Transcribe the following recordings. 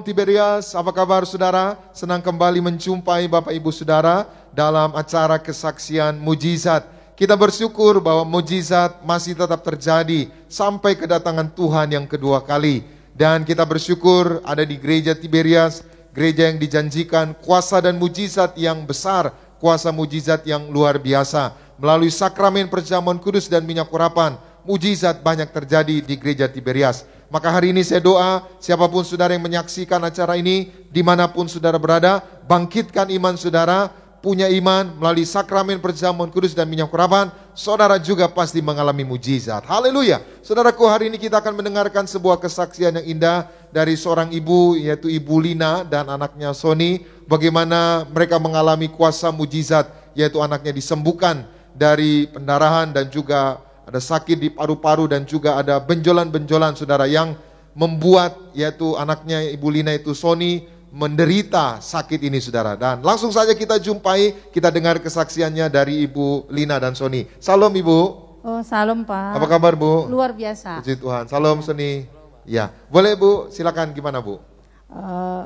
Tiberias, apa kabar saudara? Senang kembali menjumpai Bapak Ibu Saudara dalam acara kesaksian mujizat. Kita bersyukur bahwa mujizat masih tetap terjadi sampai kedatangan Tuhan yang kedua kali. Dan kita bersyukur ada di gereja Tiberias, gereja yang dijanjikan kuasa dan mujizat yang besar, kuasa mujizat yang luar biasa. Melalui sakramen perjamuan kudus dan minyak urapan, mujizat banyak terjadi di gereja Tiberias. Maka hari ini saya doa, siapapun saudara yang menyaksikan acara ini, dimanapun saudara berada, bangkitkan iman saudara, punya iman melalui sakramen perjamuan kudus dan minyak urapan, saudara juga pasti mengalami mujizat. Haleluya. Saudaraku, hari ini kita akan mendengarkan sebuah kesaksian yang indah dari seorang ibu, yaitu Ibu Lina dan anaknya Sony, bagaimana mereka mengalami kuasa mujizat, yaitu anaknya disembuhkan dari pendarahan dan juga ada sakit di paru-paru dan juga ada benjolan-benjolan saudara yang membuat yaitu anaknya Ibu Lina itu Sony menderita sakit ini saudara. Dan langsung saja kita jumpai, kita dengar kesaksiannya dari Ibu Lina dan Sony. Salam Ibu. Oh, salam Pak. Apa kabar Bu? Luar biasa. Puji Tuhan. Salam Sony. Ya, boleh Bu, silakan gimana Bu?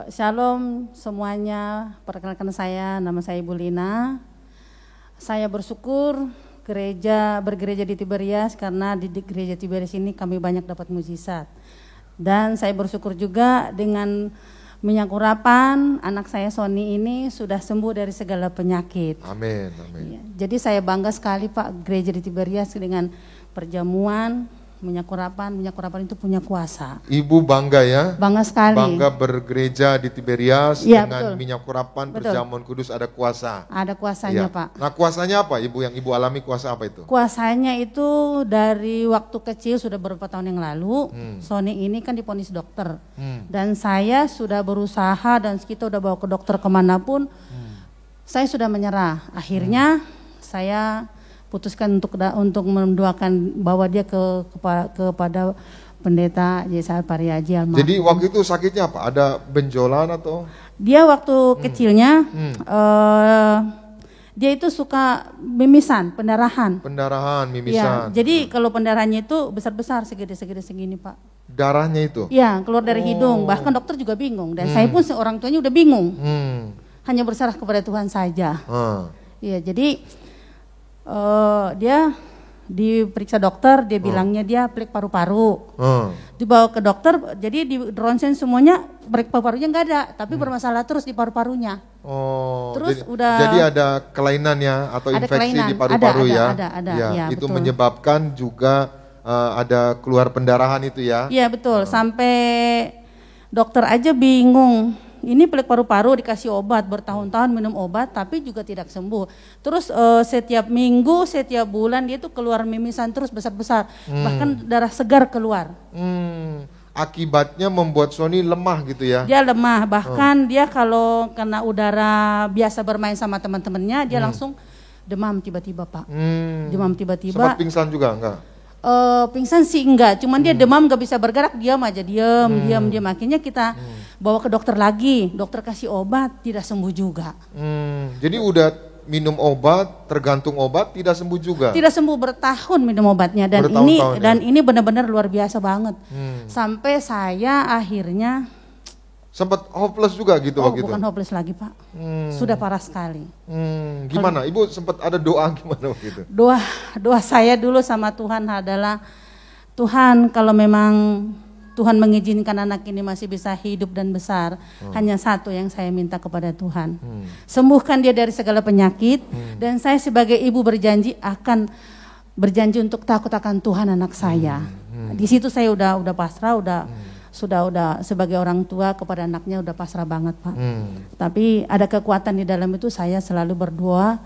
Shalom semuanya, perkenalkan saya, nama saya Ibu Lina. Saya bersyukur bergereja di Tiberias karena di gereja Tiberias ini kami banyak dapat mujizat. Dan saya bersyukur juga dengan minyak urapan anak saya Sony ini sudah sembuh dari segala penyakit. Amin, amin. Ya, jadi saya bangga sekali Pak, gereja di Tiberias dengan perjamuan minyak urapan itu punya kuasa. Ibu bangga ya? Bangga sekali. Bangga bergereja di Tiberias ya, dengan betul. minyak urapan perjamuan kudus ada kuasa. Ada kuasanya ya. Pak. Nah kuasanya apa Ibu yang Ibu alami, kuasa apa itu? Kuasanya itu dari waktu kecil sudah beberapa tahun yang lalu. Sony ini kan divonis dokter. Dan saya sudah berusaha dan kita udah bawa ke dokter kemanapun. Saya sudah menyerah. Akhirnya saya putuskan untuk mendoakan bawa dia kepada pendeta Yesaya Pariaji almarhum. Jadi waktu itu sakitnya apa? Ada benjolan atau? Dia waktu kecilnya dia itu suka mimisan, pendarahan. Pendarahan, mimisan. Ya, jadi kalau pendarahannya itu besar-besar segini Pak. Darahnya itu? Ya, keluar dari hidung. Bahkan dokter juga bingung dan saya pun orang tuanya udah bingung. Hanya berserah kepada Tuhan saja. Ya, jadi dia diperiksa dokter, dia bilangnya dia plek paru-paru. Dibawa ke dokter, jadi di ronsen semuanya plek paru-parunya nggak ada, tapi bermasalah terus di paru-parunya. Terus jadi ada kelainan ya atau ada infeksi kelainan. di paru-paru ya. Ada, ya, itu betul. menyebabkan juga ada keluar pendarahan itu ya. Iya betul, sampai dokter aja bingung. Ini plek paru-paru dikasih obat, bertahun-tahun minum obat tapi juga tidak sembuh. Terus setiap minggu, setiap bulan dia tuh keluar mimisan terus besar-besar. Bahkan darah segar keluar. Akibatnya membuat Sony lemah gitu ya. Dia lemah, bahkan dia kalau kena udara biasa bermain sama teman-temannya dia langsung demam tiba-tiba Pak. Demam tiba-tiba. Sempat pingsan juga enggak? Pingsan sih enggak, cuman dia demam gak bisa bergerak, diam aja, diam. Akhirnya kita bawa ke dokter lagi, dokter kasih obat, tidak sembuh juga. Jadi udah minum obat, tergantung obat, tidak sembuh juga? Tidak sembuh, bertahun minum obatnya, dan ini benar-benar luar biasa banget. Sampai saya akhirnya sempat hopeless juga gitu waktu itu? Bukan hopeless lagi Pak, sudah parah sekali. Gimana? Ibu sempat ada doa gimana waktu itu? Doa saya dulu sama Tuhan adalah, Tuhan kalau memang Tuhan mengizinkan anak ini masih bisa hidup dan besar, hanya satu yang saya minta kepada Tuhan. Sembuhkan dia dari segala penyakit, dan saya sebagai ibu berjanji untuk takut akan Tuhan anak saya. Di situ saya udah pasrah, sudah sebagai orang tua kepada anaknya udah pasrah banget Pak. Tapi ada kekuatan di dalam itu, saya selalu berdoa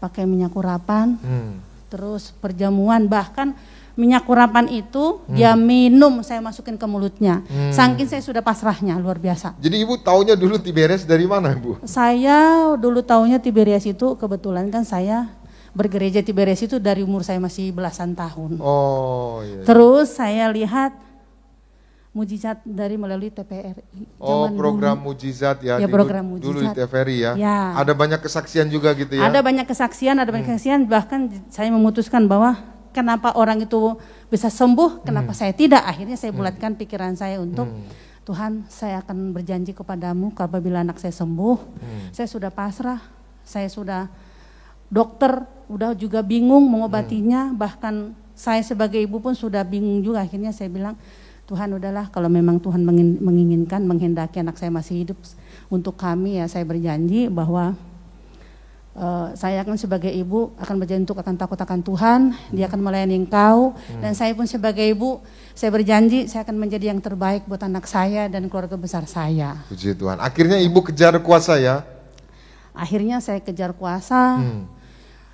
pakai minyak urapan, terus perjamuan, bahkan minyak urapan itu dia minum, saya masukin ke mulutnya. Saking saya sudah pasrahnya, luar biasa. Jadi Ibu taunya dulu Tiberias dari mana Bu? Saya dulu taunya Tiberias itu kebetulan kan saya bergereja Tiberias itu dari umur saya masih belasan tahun. Iya. Terus saya lihat mujizat dari melalui TVRI. Program dulu. Mujizat ya, program mujizat. Dulu di TVRI ya. Ya. Ada banyak kesaksian juga gitu ya. Ada banyak kesaksian, bahkan saya memutuskan bahwa kenapa orang itu bisa sembuh, kenapa saya tidak. Akhirnya saya bulatkan pikiran saya untuk Tuhan, saya akan berjanji kepadamu apabila anak saya sembuh, saya sudah pasrah, saya sudah dokter, udah juga bingung mengobatinya, bahkan saya sebagai ibu pun sudah bingung juga. Akhirnya saya bilang, Tuhan udahlah, kalau memang Tuhan menginginkan, menghendaki anak saya masih hidup untuk kami, ya saya berjanji bahwa saya akan sebagai ibu akan berjanji untuk akan takut akan Tuhan, dia akan melayani engkau, dan saya pun sebagai ibu, saya berjanji saya akan menjadi yang terbaik buat anak saya dan keluarga besar saya. Puji Tuhan. Akhirnya ibu kejar kuasa ya? Akhirnya saya kejar kuasa,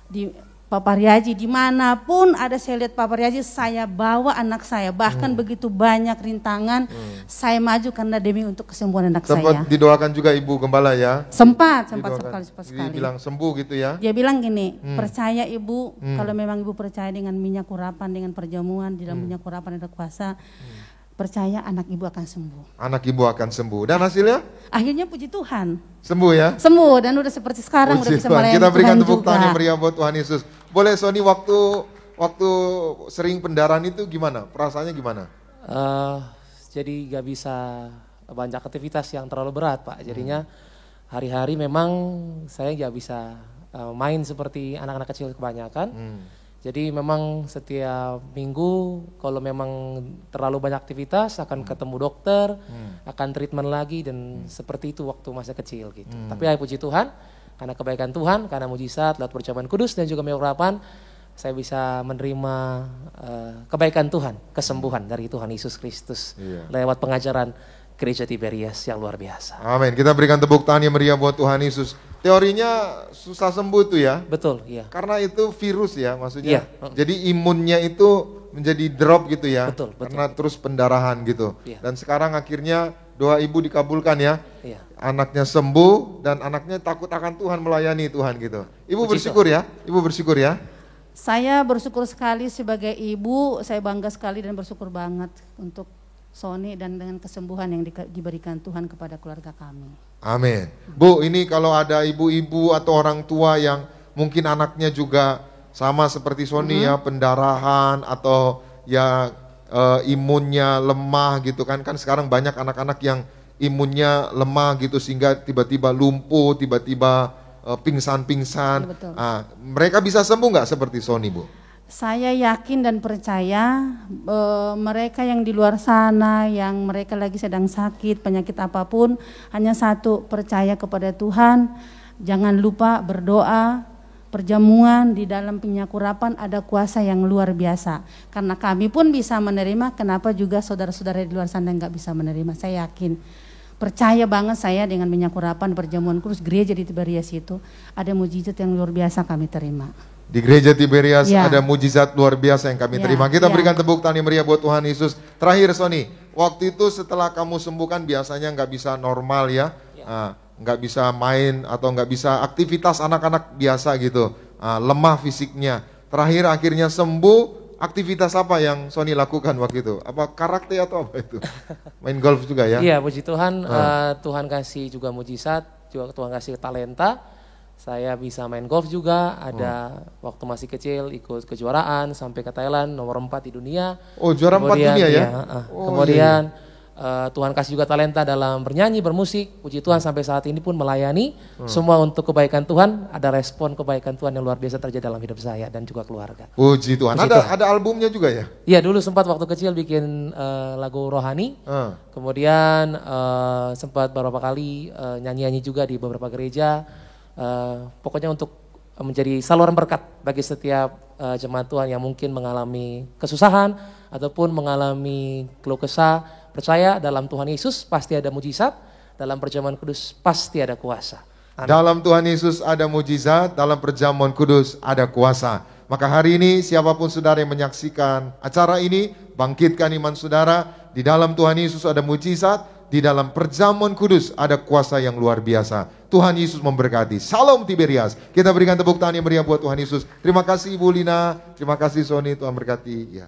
di Pak Pariaji, dimanapun ada saya lihat Pak Pariaji, saya bawa anak saya, bahkan begitu banyak rintangan, saya maju karena demi untuk kesembuhan anak saya. Sempat didoakan juga Ibu Gembala ya? Sempat Didoakan. sekali. Dia bilang sembuh gitu ya? Dia bilang gini, percaya ibu, kalau memang ibu percaya dengan minyak urapan, dengan perjamuan, di dalam minyak urapan ada kuasa, percaya anak ibu akan sembuh. Anak ibu akan sembuh. Dan hasilnya? Akhirnya puji Tuhan, Sembuh ya? sembuh dan udah seperti sekarang, udah Puji bisa Tuhan. melayani Kita berikan Tuhan tepuk juga. tangan yang meriah buat Tuhan Yesus. Boleh Sony, waktu sering pendarahan itu gimana? Perasaannya gimana? Jadi gak bisa banyak aktivitas yang terlalu berat Pak. Jadinya hari-hari memang saya gak bisa main seperti anak-anak kecil kebanyakan. Jadi memang setiap minggu kalau memang terlalu banyak aktivitas akan ketemu dokter, akan treatment lagi, dan seperti itu waktu masa kecil gitu. Tapi ya puji Tuhan, karena kebaikan Tuhan, karena mujizat lewat perjamuan kudus dan juga minyak urapan, saya bisa menerima kebaikan Tuhan, kesembuhan dari Tuhan Yesus Kristus lewat pengajaran Gereja Tiberias yang luar biasa. Amin. Kita berikan tepuk tangan yang meriah buat Tuhan Yesus. Teorinya susah sembuh tuh ya? Betul, iya. Karena itu virus ya, maksudnya. Iya. Jadi imunnya itu menjadi drop gitu ya? Betul. Karena terus pendarahan gitu. Iya. Dan sekarang akhirnya doa ibu dikabulkan ya? Iya. Anaknya sembuh dan anaknya takut akan Tuhan, melayani Tuhan gitu. Ibu Puji bersyukur ya? Ibu bersyukur ya? Saya bersyukur sekali sebagai ibu, saya bangga sekali dan bersyukur banget untuk Sony dan dengan kesembuhan yang diberikan Tuhan kepada keluarga kami. Amin. Bu, ini kalau ada ibu-ibu atau orang tua yang mungkin anaknya juga sama seperti Sony ya, pendarahan atau ya imunnya lemah gitu kan. Kan sekarang banyak anak-anak yang imunnya lemah gitu sehingga tiba-tiba lumpuh, tiba-tiba pingsan-pingsan. Ya, betul. Mereka bisa sembuh nggak seperti Sony, Bu? Saya yakin dan percaya mereka yang di luar sana, yang mereka lagi sedang sakit, penyakit apapun, hanya satu, percaya kepada Tuhan, jangan lupa berdoa, perjamuan di dalam minyak urapan ada kuasa yang luar biasa. Karena kami pun bisa menerima, kenapa juga saudara-saudara di luar sana nggak bisa menerima, saya yakin. Percaya banget saya dengan minyak urapan, perjamuan kudus, gereja di Tiberias itu ada mujizat yang luar biasa kami terima. Di Gereja Tiberias Ya. ada mujizat luar biasa yang kami Ya, terima. Kita ya. berikan tepuk tangan yang meriah buat Tuhan Yesus. Terakhir Sony, waktu itu setelah kamu sembuhkan biasanya nggak bisa normal ya, nggak bisa main atau nggak bisa aktivitas anak-anak biasa gitu, lemah fisiknya. Terakhir akhirnya sembuh, aktivitas apa yang Sony lakukan waktu itu? Apa karate atau apa itu? Main golf juga ya? Iya, puji Tuhan, Tuhan kasih juga mujizat, juga Tuhan kasih talenta. Saya bisa main golf juga, ada waktu masih kecil ikut kejuaraan sampai ke Thailand nomor 4 di dunia. Oh, juara 4 dunia ya? Oh, kemudian Tuhan kasih juga talenta dalam bernyanyi, bermusik. Puji Tuhan sampai saat ini pun melayani. Semua untuk kebaikan Tuhan, ada respon kebaikan Tuhan yang luar biasa terjadi dalam hidup saya dan juga keluarga. Puji Tuhan. Puji Ada albumnya juga ya? Iya, dulu sempat waktu kecil bikin lagu rohani. Kemudian sempat beberapa kali nyanyi-nyanyi juga di beberapa gereja. Pokoknya untuk menjadi saluran berkat bagi setiap jemaat Tuhan yang mungkin mengalami kesusahan ataupun mengalami keluh kesah. Percaya dalam Tuhan Yesus pasti ada mujizat, dalam perjamuan kudus pasti ada kuasa. Amin. Dalam Tuhan Yesus ada mujizat, dalam perjamuan kudus ada kuasa. Maka hari ini siapapun saudara yang menyaksikan acara ini, bangkitkan iman saudara. Di dalam Tuhan Yesus ada mujizat, di dalam perjamuan kudus ada kuasa yang luar biasa. Tuhan Yesus memberkati. Salam Tiberias. Kita berikan tepuk tangan yang meriah buat Tuhan Yesus. Terima kasih Ibu Lina, terima kasih Sony, Tuhan berkati. Ya.